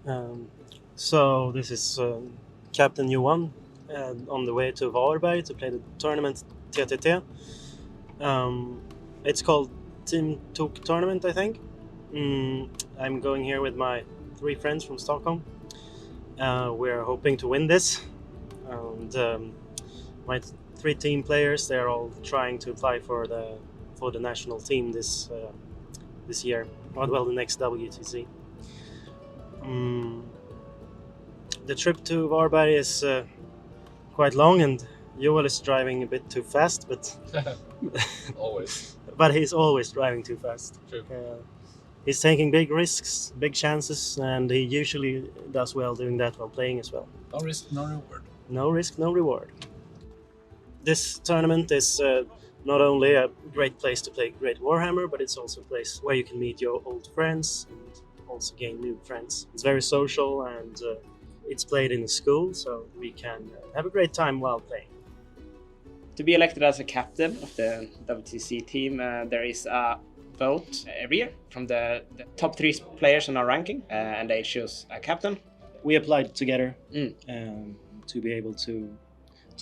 Um, so this is Captain Johan on the way to Varberg to play the tournament TTT. It's called Team Tok Tournament, I think. I'm going here with my 3 friends from Stockholm. We're hoping to win this, and my 3 team players, they're all trying to apply for the national team this year. Well, the next WTC. The trip to Varberg is quite long, and Joel is driving a bit too fast, but Always. but he's always driving too fast. True. He's taking big risks, big chances, and he usually does well doing that while playing as well. No risk, no reward. No risk, no reward. This tournament is not only a great place to play great Warhammer, but it's also a place where you can meet your old friends and also gain new friends. It's very social, and it's played in a school, so we can have a great time while playing. To be elected as a captain of the WTC team, there is a vote every year from the top 3 players in our ranking, and they choose a captain. We applied together to be able to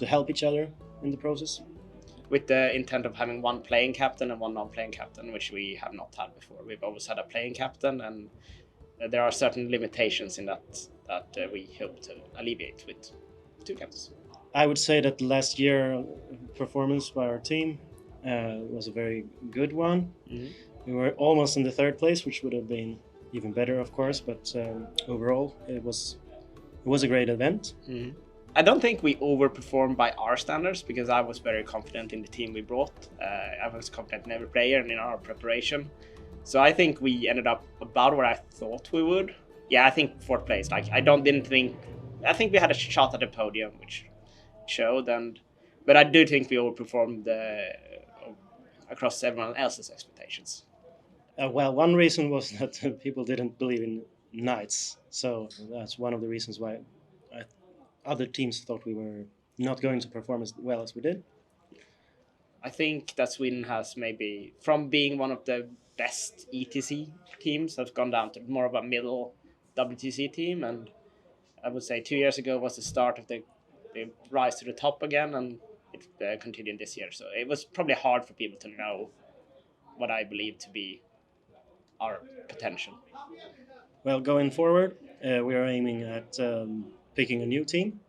help each other in the process. With the intent of having one playing captain and one non-playing captain, which we have not had before. We've always had a playing captain, and there are certain limitations in that we hope to alleviate with 2 captains. I would say that last year performance by our team was a very good one. Mm-hmm. We were almost in the 3rd place, which would have been even better, of course. But overall, it was a great event. Mm-hmm. I don't think we overperformed by our standards, because I was very confident in the team we brought. I was confident in every player and in our preparation. So I think we ended up about where I thought we would. Yeah, I think 4th place. I think we had a shot at the podium, which showed, but I do think we overperformed across everyone else's expectations. Well, one reason was that people didn't believe in knights, so that's one of the reasons why other teams thought we were not going to perform as well as we did. I think that Sweden has maybe, from being one of the best ETC teams, has gone down to more of a middle WTC team, and I would say 2 years ago was the start of the rise to the top again, and it continued this year. So it was probably hard for people to know what I believe to be our potential. Well, going forward, we are aiming at picking a new team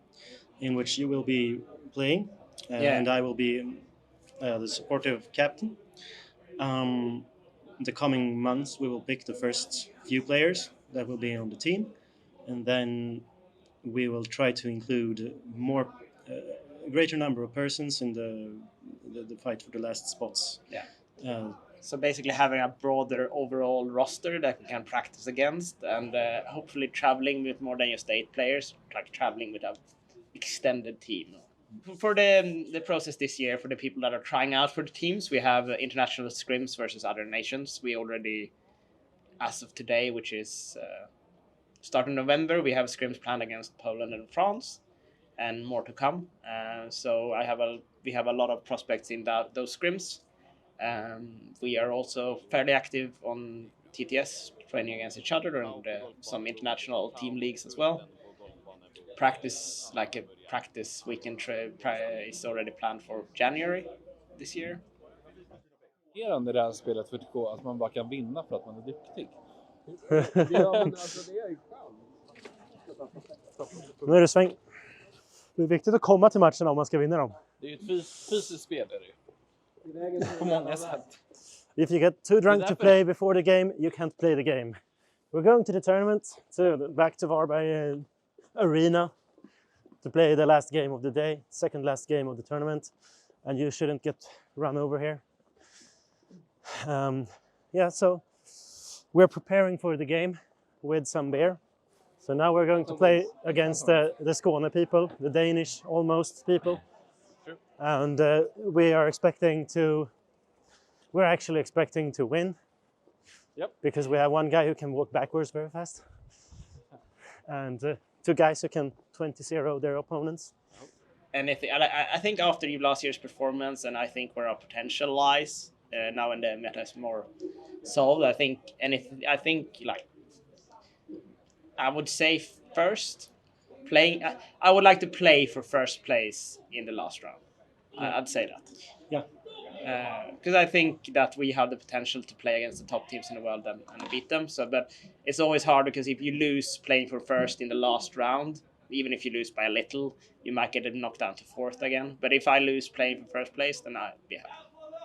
in which you will be playing, and I will be the supportive captain. The coming months, we will pick the first few players that will be on the team, and then we will try to include a greater number of persons in the fight for the last spots. Yeah. So basically having a broader overall roster that we can practice against, and hopefully traveling with more than just 8 players, like traveling with an extended team. For the process this year, for the people that are trying out for the teams, we have international scrims versus other nations. We already, as of today, which is start in November, we have scrims planned against Poland and France, and more to come. So we have a lot of prospects in those scrims. We are also fairly active on TTS, training against each other, and some international team leagues as well. Practice, like a practice weekend is already planned for January this year. Det där spelet 40K, att man bara kan vinna för att man är duktig. Nu är det sväng. Det är viktigt att komma till matcherna om man ska vinna dem. Det är ju ett fysiskt spel, är det. På många sätt. If you get too drunk to play before the game, you can't play the game. We're going to the tournament, back to Varberg arena to play the last game of the day, second last game of the tournament, and you shouldn't get run over here. So we're preparing for the game with some beer. So now we're going to play against the Skåne people, the Danish almost people. Sure. And we're actually expecting to win. Yep. Because we have one guy who can walk backwards very fast. And 2 guys who can 20-0 their opponents. And I think after last year's performance, and I think where our potential lies now, and the meta is more solved, I think like I would say first playing. I would like to play for first place in the last round. I'd say that. Yeah. Because I think that we have the potential to play against the top teams in the world and beat them. So, but it's always hard because if you lose playing for first in the last round, even if you lose by a little, you might get knocked down to fourth again. But if I lose playing for first place, then I'd be happy.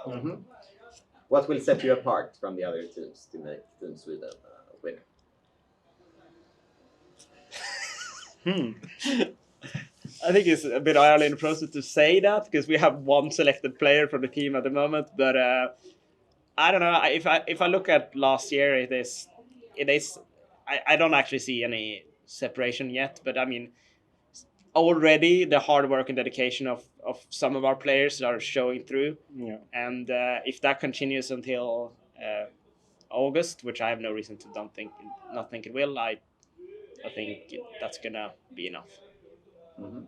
Mm-hmm. What will set you apart from the other teams to make Team Sweden a winner? I think it's a bit early in the process to say that because we have one selected player from the team at the moment. But I don't know. If I look at last year, it is. I don't actually see any separation yet. But I mean, already the hard work and dedication of some of our players are showing through. Yeah. And if that continues until August, which I have no reason to not think it will, I think that's gonna be enough. Mm-hmm.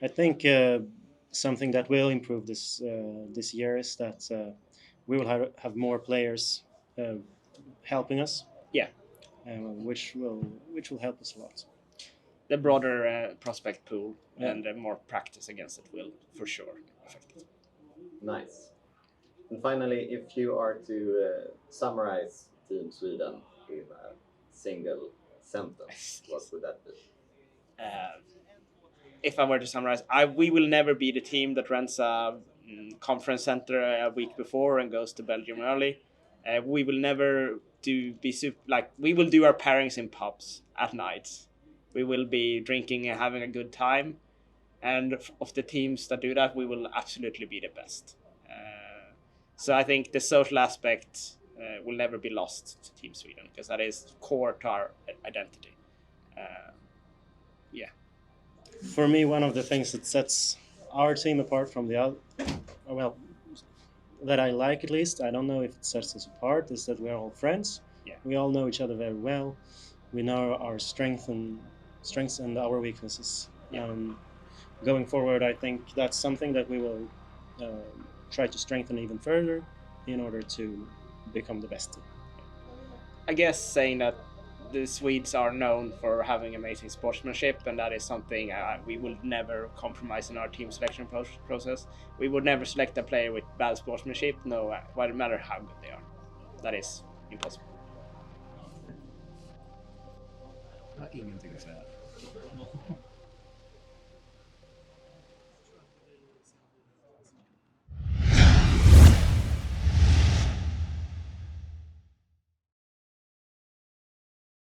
I think something that will improve this year is that we will have more players helping us. Yeah. Which will help us a lot. The broader prospect pool Yeah. and more practice against it will for sure affect it. Nice. And finally, if you are to summarize Team Sweden in a single sentence, what would that be? If I were to summarize, we will never be the team that rents a conference center a week before and goes to Belgium early. We will never we will do our pairings in pubs at night. We will be drinking and having a good time. And of the teams that do that, we will absolutely be the best. So I think the social aspect will never be lost to Team Sweden because that is core to our identity. Yeah. For me, one of the things that sets our team apart from the other, well, that I like at least, I don't know if it sets us apart, is that we're all friends. Yeah. We all know each other very well. We know our strengths and our weaknesses. Yeah. Going forward, I think that's something that we will try to strengthen even further in order to become the best team. I guess saying that the Swedes are known for having amazing sportsmanship, and that is something we will never compromise in our team selection process. We would never select a player with bad sportsmanship, no matter how good they are. That is impossible. Jag har ingenting att säga.